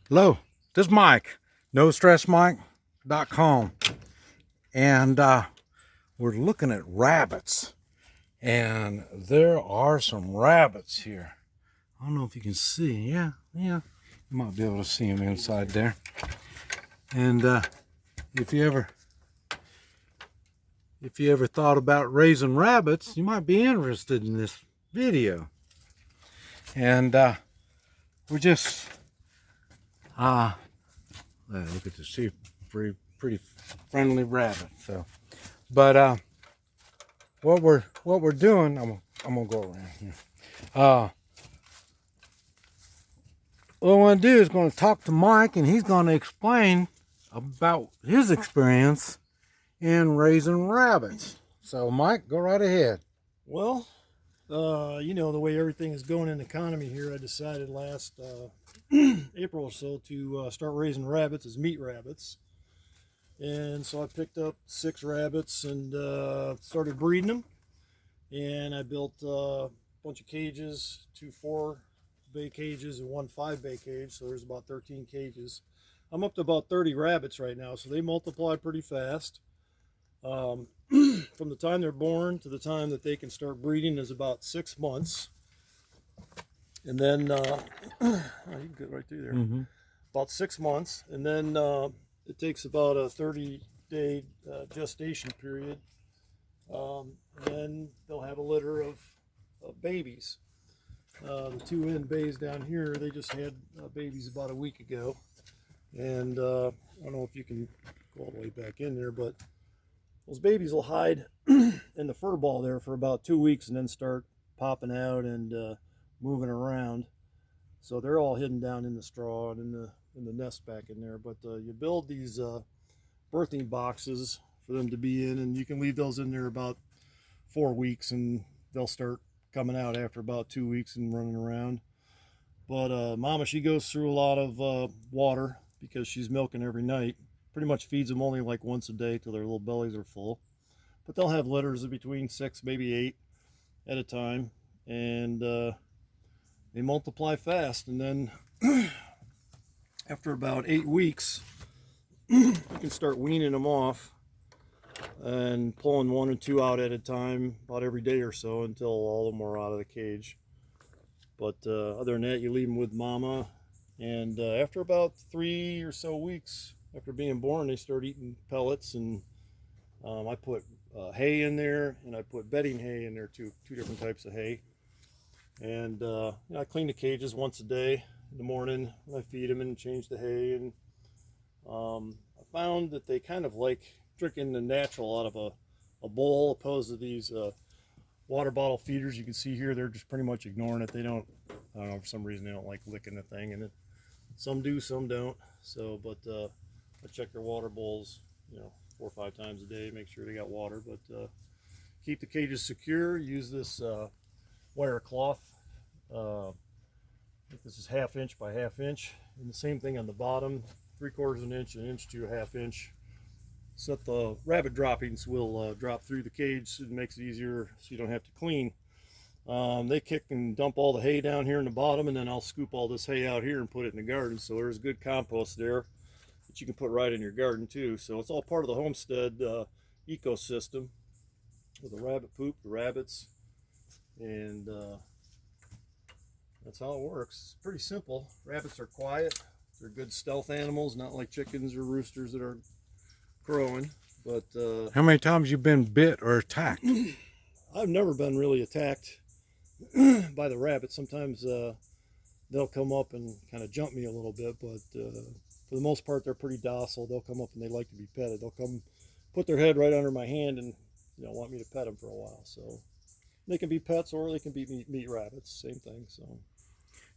Hello, this is Mike, NoStressMike.com, and we're looking at rabbits, and there are some rabbits here. I don't know if you can see. Yeah, you might be able to see them inside there. And if you ever thought about raising rabbits, you might be interested in this video. And we're just look at this, see, pretty friendly rabbit. So, but what we're doing, I'm gonna go around here. What I want to do is going to talk to Mike, and he's going to explain about his experience in raising rabbits. So, Mike, go right ahead. Well, the way everything is going in the economy here, I decided last April or so to start raising rabbits as meat rabbits. And so I picked up 6 rabbits and started breeding them. And I built a bunch of cages, 2 4-bay cages and 1 5-bay cage. So there's about 13 cages. I'm up to about 30 rabbits right now, so they multiply pretty fast. From the time they're born to the time that they can start breeding is about 6 months. And then, you can get right through there. About 6 months. And then it takes about a 30-day gestation period. And then they'll have a litter of babies. The 2 end bays down here, they just had babies about a week ago. And I don't know if you can go all the way back in there, but those babies will hide in the fur ball there for about 2 weeks and then start popping out and moving around. So they're all hidden down in the straw and in the nest back in there. But you build these birthing boxes for them to be in, and you can leave those in there about 4 weeks, and they'll start coming out after about 2 weeks and running around. But Mama, she goes through a lot of water because she's milking every night. Pretty much feeds them only like once a day till their little bellies are full. But they'll have litters of between 6, maybe 8 at a time. And they multiply fast. And then after about 8 weeks, you can start weaning them off and pulling 1 or 2 out at a time about every day or so until all of them are out of the cage. But other than that, you leave them with Mama. And after about 3 or so weeks after being born, they start eating pellets. And I put hay in there, and I put bedding hay in there too, 2 different types of hay. And I clean the cages once a day in the morning. I feed them and change the hay. And I found that they kind of like drinking the natural out of a bowl, opposed to these water bottle feeders you can see here. They're just pretty much ignoring it. They don't, I don't know, for some reason they don't like licking the thing, and some do, some don't. So, but I check their water bowls, 4 or 5 times a day, make sure they got water. But keep the cages secure. Use this wire cloth. I think this is 1/2 inch by 1/2 inch, and the same thing on the bottom, 3/4 inch, 1 inch to 1/2 inch. So that the rabbit droppings will drop through the cage, so it makes it easier so you don't have to clean. They kick and dump all the hay down here in the bottom, and then I'll scoop all this hay out here and put it in the garden. So there's good compost there that you can put right in your garden too. So it's all part of the homestead ecosystem with the rabbit poop, the rabbits, and that's how it works. It's pretty simple. Rabbits are quiet. They're good stealth animals, not like chickens or roosters that are crowing. But How many times you been bit or attacked? I've never been really attacked by the rabbits. Sometimes they'll come up and kind of jump me a little bit, but for the most part they're pretty docile. They'll come up and they like to be petted. They'll come put their head right under my hand and want me to pet them for a while. So they can be pets or they can be meat rabbits, same thing.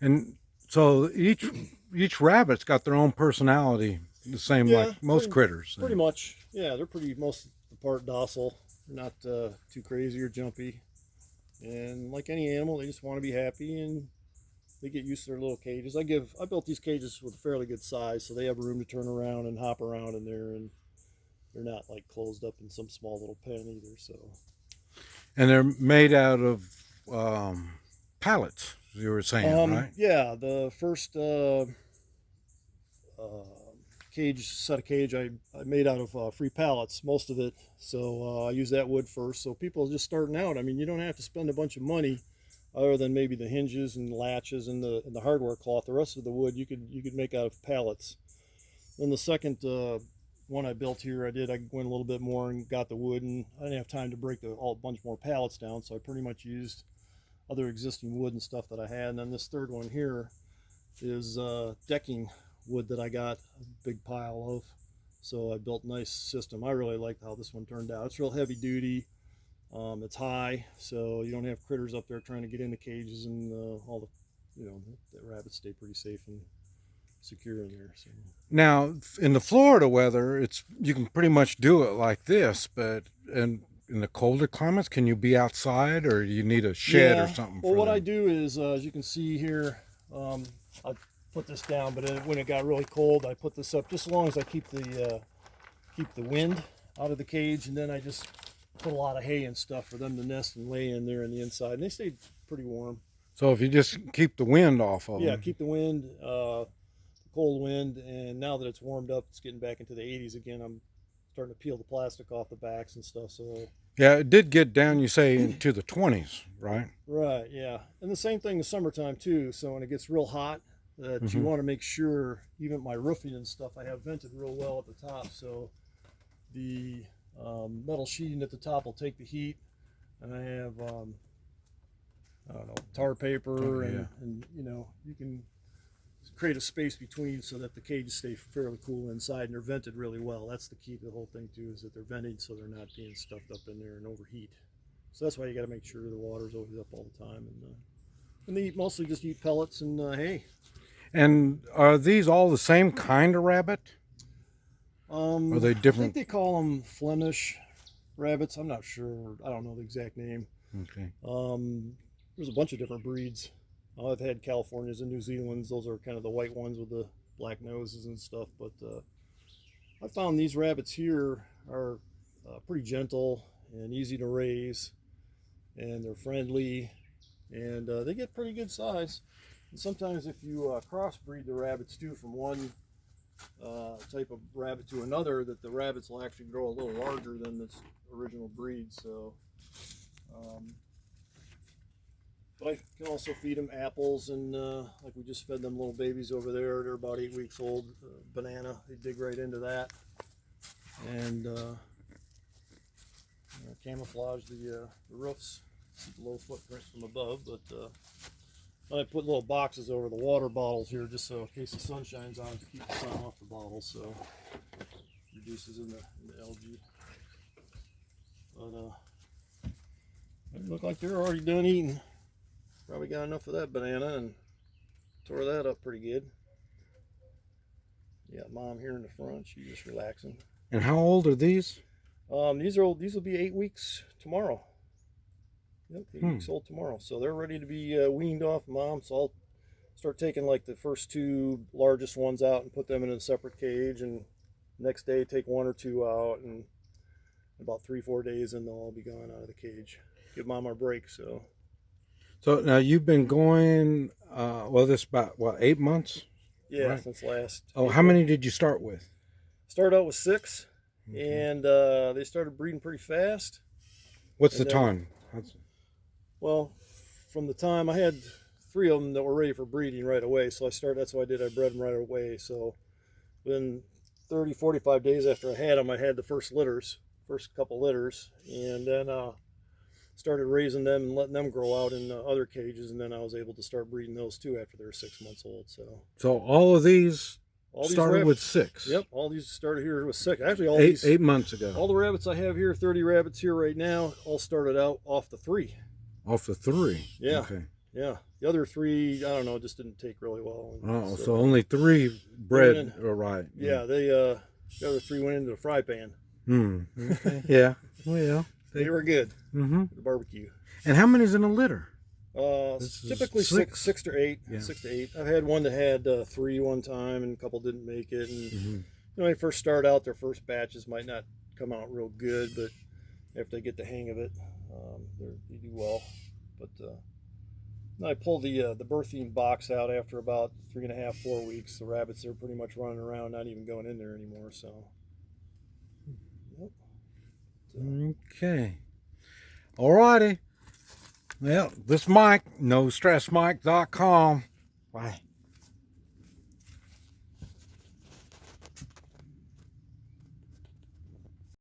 And so each rabbit's got their own personality, the same like most critters. Pretty much, yeah. They're pretty most of the part docile. They're not too crazy or jumpy. And like any animal, they just want to be happy, and they get used to their little cages. I built these cages with a fairly good size, so they have room to turn around and hop around in there, and they're not like closed up in some small little pen either. So. And they're made out of pallets, you were saying, right? Yeah, the first set of cage I made out of free pallets, most of it. So I use that wood first. So people just starting out, I mean, you don't have to spend a bunch of money other than maybe the hinges and latches and the hardware cloth. The rest of the wood you could make out of pallets. Then the second one I built here, I went a little bit more and got the wood, and I didn't have time to break a bunch more pallets down, so I pretty much used other existing wood and stuff that I had. And then this third one here is decking wood that I got a big pile of. So I built a nice system. I really liked how this one turned out. It's real heavy duty. It's high, so you don't have critters up there trying to get in the cages, and all the rabbits stay pretty safe and secure in there. So. Now, in the Florida weather, you can pretty much do it like this, but in the colder climates, can you be outside, or you need a shed or something? Well, what I do is, as you can see here, I put this down, but when it got really cold, I put this up just as long as I keep the wind out of the cage, and then I just put a lot of hay and stuff for them to nest and lay in there on the inside, and they stay pretty warm. So if you just keep the wind off of them. Yeah, keep the wind, cold wind, and now that it's warmed up, it's getting back into the 80s again. I'm starting to peel the plastic off the backs and stuff. So yeah, it did get down, you say, into the 20s, right? Right, yeah. And the same thing in the summertime too. So when it gets real hot, that you want to make sure, even my roofing and stuff, I have vented real well at the top, so the metal sheeting at the top will take the heat, and I have I don't know, tar paper, and you know, you can create a space between so that the cages stay fairly cool inside, and they're vented really well. That's the key to the whole thing too, is that they're vented so they're not being stuffed up in there and overheat. So that's why you got to make sure the water's always up all the time, and they mostly just eat pellets and hay. And are these all the same kind of rabbit? Are they different? I think they call them Flemish rabbits. I'm not sure. I don't know the exact name. Okay. There's a bunch of different breeds. I've had Californias and New Zealands. Those are kind of the white ones with the black noses and stuff. But I found these rabbits here are pretty gentle and easy to raise, and they're friendly, and they get pretty good size. And sometimes if you crossbreed the rabbits too from one type of rabbit to another, that the rabbits will actually grow a little larger than this original breed. So, but I can also feed them apples, and like we just fed them little babies over there. They're about 8 weeks old. Banana, they dig right into that, and camouflage the roofs, low footprint from above, but. I put little boxes over the water bottles here just so in case the sun shines on it to keep the sun off the bottles, so it reduces in the algae. But they look like they're already done eating. Probably got enough of that banana and tore that up pretty good. You got Mom here in the front, she's just relaxing. And how old are these? These will be 8 weeks tomorrow. Yep, 8 weeks old tomorrow. So they're ready to be weaned off Mom. So I'll start taking like the first 2 largest ones out and put them in a separate cage. And next day take 1 or 2 out. And about 3-4 days, and they'll all be gone out of the cage. Give Mom our break. So now you've been going, this about, 8 months? Yeah, right. Since last. Oh, how many did you start with? Started out with 6. And they started breeding pretty fast. What's the time? Well, from the time I had 3 of them that were ready for breeding right away, so that's what I did. I bred them right away. So within 30-45 days after I had them, I had the first couple litters, and then started raising them and letting them grow out in other cages, and then I was able to start breeding those too after they were 6 months old. So all of these started with 6. Yep, all these started here with 6. Actually, all 8 months ago. All the rabbits I have here, 30 rabbits here right now, all started out off the 3. Off the 3. Yeah. Okay. Yeah. The other 3, I don't know, just didn't take really well. So only 3 bred right. Yeah, the other 3 went into the fry pan. Okay. Yeah. Well, they were good. The barbecue. And how many's in a litter? Typically 6 to 8. Yeah. 6 to 8. I've had one that had 3 one time, and a couple didn't make it. And when they first start out, their first batches might not come out real good, but after they get the hang of it, they do well. But I pulled the birthing box out after about 3.5, 4 weeks. The rabbits are pretty much running around, not even going in there anymore. So, yep. Okay. Alrighty. Well, this Mike, NoStressMike.com. Bye.